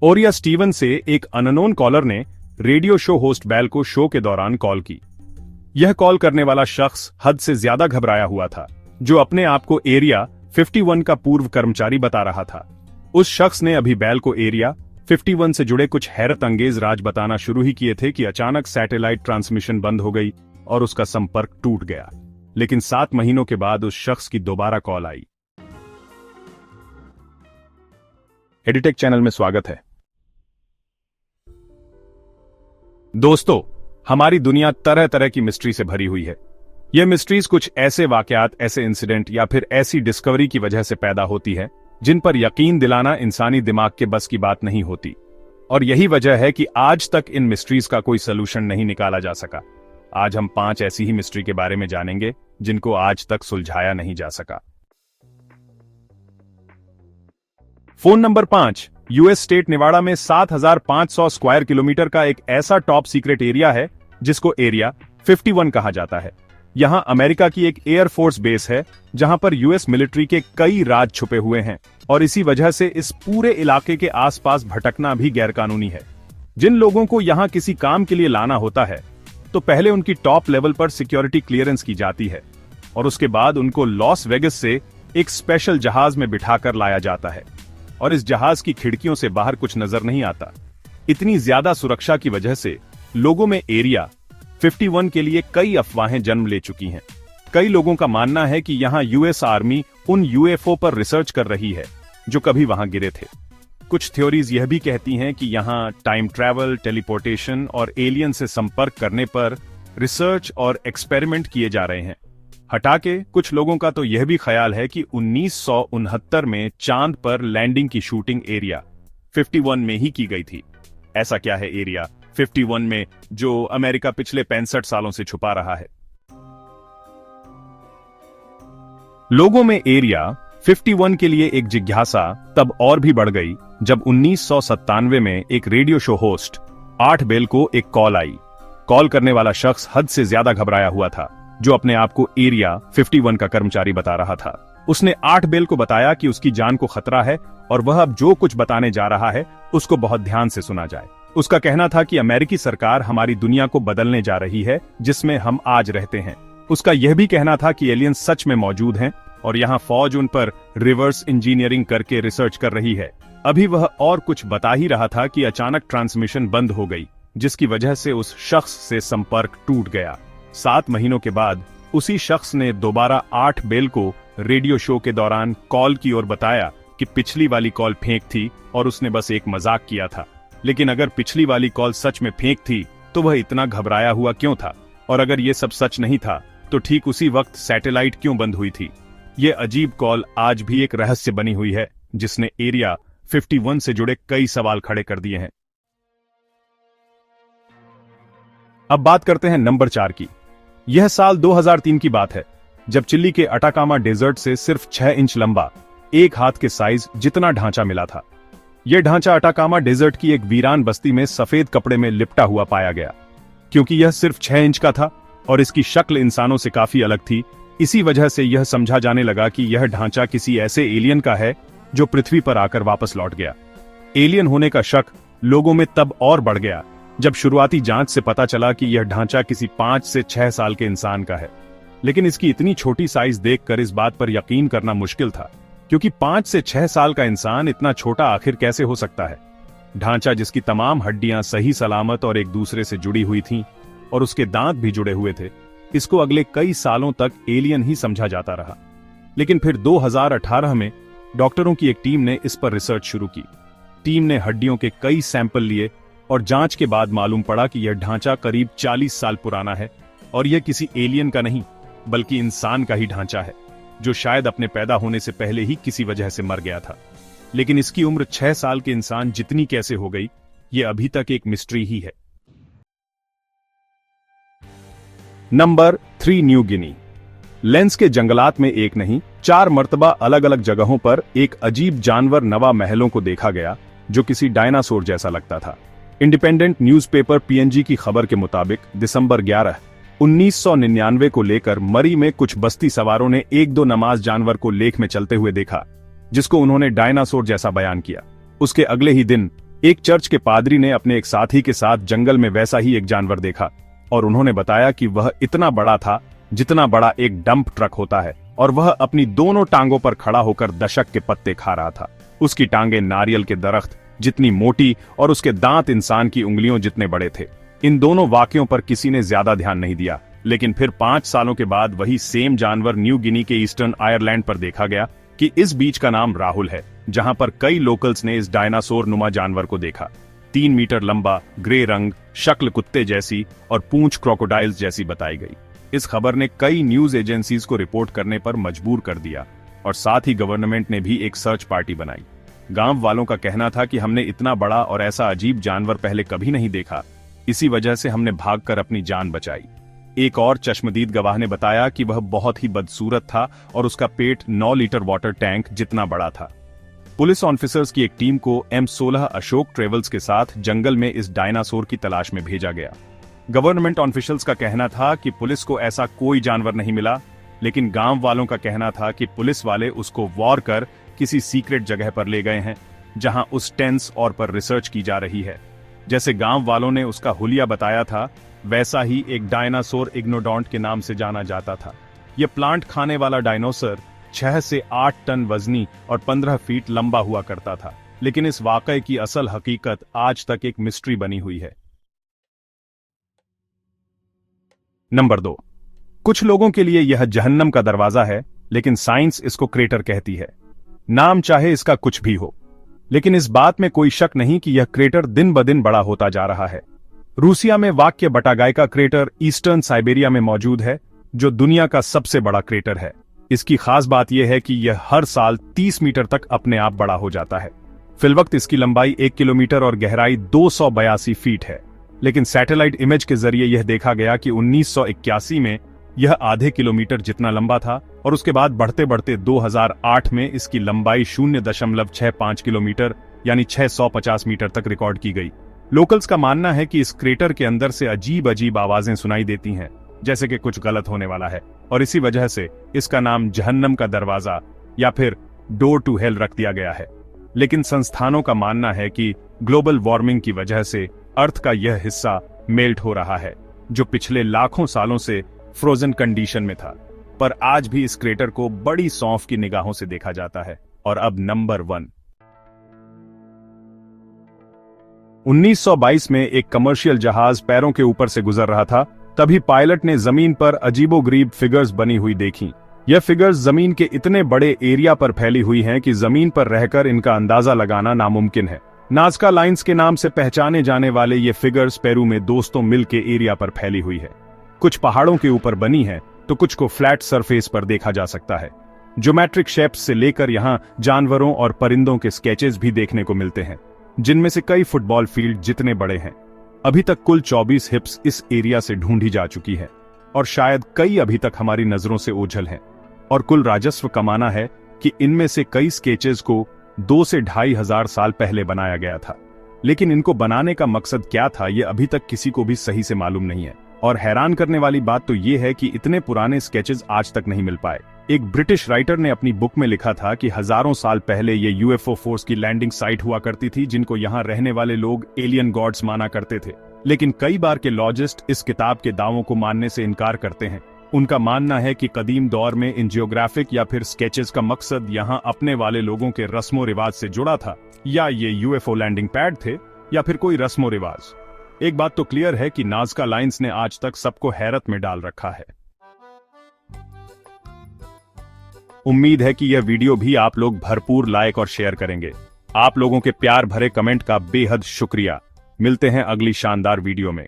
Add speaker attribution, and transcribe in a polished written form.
Speaker 1: ओरिया Steven से एक unknown collar ने रेडियो शो होस्ट बेल को शो के दौरान कॉल की। यह कॉल करने वाला शख्स हद से ज्यादा घबराया हुआ था, जो अपने आप को एरिया 51 का पूर्व कर्मचारी बता रहा था। उस शख्स ने अभी बेल को एरिया 51 से जुड़े कुछ हैरत अंगेज राज बताना शुरू ही किए थे कि अचानक सैटेलाइट ट्रांसमिशन बंद हो गई और उसका संपर्क टूट गया। लेकिन 7 महीनों के बाद उस शख्स की दोबारा कॉल आई। एडिटेक चैनल में स्वागत है। दोस्तों, हमारी दुनिया तरह तरह की मिस्ट्री से भरी हुई है। यह मिस्ट्रीज कुछ ऐसे वाकयात, ऐसे इंसिडेंट या फिर ऐसी डिस्कवरी की वजह से पैदा होती है जिन पर यकीन दिलाना इंसानी दिमाग के बस की बात नहीं होती। और यही वजह है कि आज तक इन मिस्ट्रीज का कोई सलूशन नहीं निकाला जा सका। आज हम 5 ऐसी ही मिस्ट्री के बारे में जानेंगे जिनको आज तक सुलझाया नहीं जा सका। फोन नंबर 5, यूएस स्टेट निवाड़ा में 7500 स्क्वायर किलोमीटर का एक ऐसा टॉप सीक्रेट एरिया है जिसको एरिया 51 कहा जाता है। यहां अमेरिका की एक एयरफोर्स बेस है जहां पर यूएस मिलिट्री के कई राज छुपे हुए हैं और इसी वजह से इस पूरे इलाके के आसपास भटकना भी गैरकानूनी है। जिन लोगों को यहां किसी काम के लिए लाना होता है तो पहले उनकी टॉप लेवल पर सिक्योरिटी क्लियरेंस की जाती है और उसके बाद उनको लॉस वेगस से एक स्पेशल जहाज में बिठाकर लाया जाता है और इस जहाज की खिड़कियों से बाहर कुछ नजर नहीं आता। इतनी ज्यादा सुरक्षा की वजह से लोगों में एरिया 51 के लिए कई अफवाहें जन्म ले चुकी हैं। कई लोगों का मानना है कि यहां यूएस आर्मी उन यूएफओ पर रिसर्च कर रही है जो कभी वहां गिरे थे। कुछ थ्योरीज यह भी कहती हैं कि यहां टाइम ट्रैवल, टेलीपोर्टेशन और एलियन से संपर्क करने पर रिसर्च और एक्सपेरिमेंट किए जा रहे हैं। हटा के कुछ लोगों का तो यह भी ख्याल है कि 1969 में चांद पर लैंडिंग की शूटिंग एरिया 51 में ही की गई थी। ऐसा क्या है एरिया 51 में जो अमेरिका पिछले 65 सालों से छुपा रहा है? लोगों में एरिया 51 के लिए एक जिज्ञासा तब और भी बढ़ गई जब 1997 में एक रेडियो शो होस्ट 8 बेल को एक कॉल आई। कॉल करने वाला शख्स हद से ज्यादा घबराया हुआ था, जो अपने आप को एरिया 51 का कर्मचारी बता रहा था। उसने 8 बेल को बताया कि उसकी जान को खतरा है और वह अब जो कुछ बताने जा रहा है उसको बहुत ध्यान से सुना जाए। उसका कहना था कि अमेरिकी सरकार हमारी दुनिया को बदलने जा रही है जिसमें हम आज रहते हैं। उसका यह भी कहना था कि एलियन सच में मौजूद हैं और यहाँ फौज उन पर रिवर्स इंजीनियरिंग करके रिसर्च कर रही है। अभी वह और कुछ बता ही रहा था कि अचानक ट्रांसमिशन बंद हो गई, जिसकी वजह से उस शख्स से संपर्क टूट गया। 7 महीनों के बाद उसी शख्स ने दोबारा 8 बेल को रेडियो शो के दौरान कॉल की और बताया कि पिछली वाली कॉल फेक थी और उसने बस एक मजाक किया था। लेकिन अगर पिछली वाली कॉल सच में फेक थी तो वह इतना घबराया हुआ क्यों था? और अगर यह सब सच नहीं था तो ठीक उसी वक्त सैटेलाइट क्यों बंद हुई थी? यह अजीब कॉल आज भी एक रहस्य बनी हुई है जिसने एरिया 51 से जुड़े कई सवाल खड़े कर दिए हैं। अब बात करते हैं नंबर 4 की। यह साल 2003 की बात है जब चिली के अटाकामा डेजर्ट से सिर्फ 6 इंच लंबा, एक हाथ के साइज जितना ढांचा मिला था। यह ढांचा अटाकामा डेजर्ट की एक वीरान बस्ती में सफेद कपड़े में लिपटा हुआ पाया गया। क्योंकि यह सिर्फ 6 इंच का था और इसकी शक्ल इंसानों से काफी अलग थी, इसी वजह से यह समझा जाने लगा कि यह ढांचा किसी ऐसे एलियन का है जो पृथ्वी पर आकर वापस लौट गया। एलियन होने का शक लोगों में तब और बढ़ गया जब शुरुआती जांच से पता चला कि यह ढांचा किसी 5 से 6 साल के इंसान का है। लेकिन इसकी इतनी छोटी साइज देखकर इस बात पर यकीन करना मुश्किल था, क्योंकि 5 से 6 साल का इंसान इतना छोटा आखिर कैसे हो सकता है? ढांचा जिसकी तमाम हड्डियां सही सलामत और एक दूसरे से जुड़ी हुई थीं और उसके दांत भी जुड़े हुए थे, इसको अगले कई सालों तक एलियन ही समझा जाता रहा। लेकिन फिर 2018 में डॉक्टरों की एक टीम ने इस पर रिसर्च शुरू की। टीम ने हड्डियों के कई सैंपल लिए और जांच के बाद मालूम पड़ा कि यह ढांचा करीब 40 साल पुराना है और यह किसी एलियन का नहीं बल्कि इंसान का ही ढांचा है, जो शायद अपने पैदा होने से पहले ही किसी वजह से मर गया था। लेकिन इसकी उम्र 6 साल के इंसान जितनी कैसे हो गई, यह अभी तक एक मिस्ट्री ही है। Number 3, New Guinea. लेंस के जंगलात में एक नहीं 4 मर्तबा अलग अलग जगहों पर एक अजीब जानवर नवा महलों को देखा गया जो किसी डायनासोर जैसा लगता था। इंडिपेंडेंट न्यूज़पेपर पीएनजी की खबर के मुताबिक दिसंबर 11, 1999 को लेकर मरी में कुछ बस्ती सवारों ने 1-2 नमाज जानवर को लेक में चलते हुए देखा, जिसको उन्होंने डायनासोर जैसा बयान किया। उसके अगले ही दिन एक चर्च के पादरी ने अपने एक साथी के साथ जंगल में वैसा ही एक जानवर देखा और उन्होंने बताया कि वह इतना बड़ा था जितना बड़ा एक डंप ट्रक होता है और वह अपनी दोनों टांगों पर खड़ा होकर दशक के पत्ते खा रहा था। उसकी टांगें नारियल के दरख्त जितनी मोटी और उसके दांत इंसान की उंगलियों जितने बड़े थे। इन दोनों वाक्यों पर किसी ने ज्यादा ध्यान नहीं दिया, लेकिन फिर 5 सालों के बाद वही सेम जानवर न्यू गिनी के ईस्टर्न आयरलैंड पर देखा गया कि इस बीच का नाम राहुल है, जहां पर कई लोकल्स ने इस डायनासोर नुमा जानवर को देखा। 3 मीटर लंबा, ग्रे रंग, शक्ल कुत्ते जैसी और पूंछ क्रोकोडाइल्स जैसी बताई गई। इस खबर ने कई न्यूज एजेंसीज को रिपोर्ट करने पर मजबूर कर दिया और साथ ही गवर्नमेंट ने भी एक सर्च पार्टी बनाई। गांव वालों का कहना था कि हमने इतना बड़ा और ऐसा अजीब जानवर पहले कभी नहीं देखा, इसी वजह से हमने भागकर अपनी जान बचाई। एक और चश्मदीद गवाह ने बताया कि वह बहुत ही बदसूरत था और उसका पेट 9 लीटर वाटर टैंक जितना बड़ा था। पुलिस ऑफिसर्स की एक टीम को M16 अशोक ट्रेवल्स के साथ जंगल में इस डायनासोर की तलाश में भेजा गया। गवर्नमेंट ऑफिशियल्स का कहना था कि पुलिस को ऐसा कोई जानवर नहीं मिला, लेकिन गांव वालों का कहना था कि पुलिस वाले उसको वॉर कर किसी सीक्रेट जगह पर ले गए हैं, जहां उस टेंस और पर रिसर्च की जा रही है। जैसे गांव वालों ने उसका हुलिया बताया था, वैसा ही एक डायनासोर इग्नोडोंट के नाम से जाना जाता था। यह प्लांट खाने वाला डायनासोर 6 से 8 टन वजनी और 15 फीट लंबा हुआ करता था, लेकिन इस वाकये की असल हकीकत आज तक एक मिस्ट्री बनी हुई है। नंबर 2, कुछ लोगों के लिए यह जहन्नम का दरवाजा है, लेकिन साइंस इसको क्रेटर कहती है। नाम चाहे इसका कुछ भी हो, लेकिन इस बात में कोई शक नहीं कि यह क्रेटर दिन ब दिन बड़ा होता जा रहा है। रूसिया में वाक्य बटागाई का क्रेटर ईस्टर्न साइबेरिया में मौजूद है, जो दुनिया का सबसे बड़ा क्रेटर है। इसकी खास बात यह है कि यह हर साल 30 मीटर तक अपने आप बड़ा हो जाता है। फिलवक्त इसकी लंबाई 1 किलोमीटर और गहराई 282 फीट है, लेकिन सैटेलाइट इमेज के जरिए यह देखा गया कि 1981 में यह आधे किलोमीटर जितना लंबा था और उसके बाद बढ़ते बढ़ते 2008 में इसकी लंबाई 0.65 किलोमीटर यानी 650 मीटर तक रिकॉर्ड की गई। लोकल्स का मानना है कि इस क्रेटर के अंदर से अजीब अजीब आवाजें सुनाई देती हैं, जैसे कि कुछ गलत होने वाला है, और इसी वजह से इसका नाम जहन्नम का दरवाजा या फिर डोर टू हेल रख दिया गया है। लेकिन संस्थानों का मानना है कि ग्लोबल वार्मिंग की वजह से अर्थ का यह हिस्सा मेल्ट हो रहा है, जो पिछले लाखों सालों से फ्रोजन कंडीशन में था, पर आज भी इस क्रेटर को बड़ी सौंफ की निगाहों से देखा जाता है। और अब नंबर 1, 1922 में एक कमर्शियल जहाज पैरों के ऊपर से गुजर रहा था, तभी पायलट ने जमीन पर अजीबोगरीब फिगर्स बनी हुई देखी। यह फिगर्स जमीन के इतने बड़े एरिया पर फैली हुई हैं कि जमीन पर रहकर इनका अंदाजा लगाना नामुमकिन है। नाज़का लाइंस के नाम से पहचाने जाने वाले ये फिगर्स पेरू में दोस्तों मिल के एरिया पर फैली हुई है। कुछ पहाड़ों के ऊपर बनी है तो कुछ को फ्लैट सरफेस पर देखा जा सकता है। ज्योमेट्रिक शेप्स से लेकर यहाँ जानवरों और परिंदों के स्केचेस भी देखने को मिलते हैं, जिनमें से कई फुटबॉल फील्ड जितने बड़े हैं। अभी तक कुल 24 हिप्स इस एरिया से ढूंढी जा चुकी है और शायद कई अभी तक हमारी नजरों से ओझल हैं। और कुल राजस्व कमाना है कि इनमें से कई स्केचेस को 2 से 2,500 साल पहले बनाया गया था, लेकिन इनको बनाने का मकसद क्या था ये अभी तक किसी को भी सही से मालूम नहीं है। और हैरान करने वाली बात तो ये है कि इतने पुराने स्केचेस आज तक नहीं मिल पाए। एक ब्रिटिश राइटर ने अपनी बुक में लिखा था कि हजारों साल पहले ये यूएफओ फोर्स की लैंडिंग साइट हुआ करती थी, जिनको यहाँ रहने वाले लोग एलियन गॉड्स माना करते थे। लेकिन कई बार के लॉजिस्ट इस किताब के दावों को मानने से इनकार करते हैं। उनका मानना है कि कदीम दौर में इन जियोग्राफिक या फिर स्केचेस का मकसद यहाँ अपने वाले लोगों के रस्मों रिवाज से जुड़ा था, या ये यूएफओ लैंडिंग पैड थे या फिर कोई रस्मों रिवाज। एक बात तो क्लियर है कि नाज़का लाइंस ने आज तक सबको हैरत में डाल रखा है। उम्मीद है कि यह वीडियो भी आप लोग भरपूर लाइक और शेयर करेंगे। आप लोगों के प्यार भरे कमेंट का बेहद शुक्रिया। मिलते हैं अगली शानदार वीडियो में।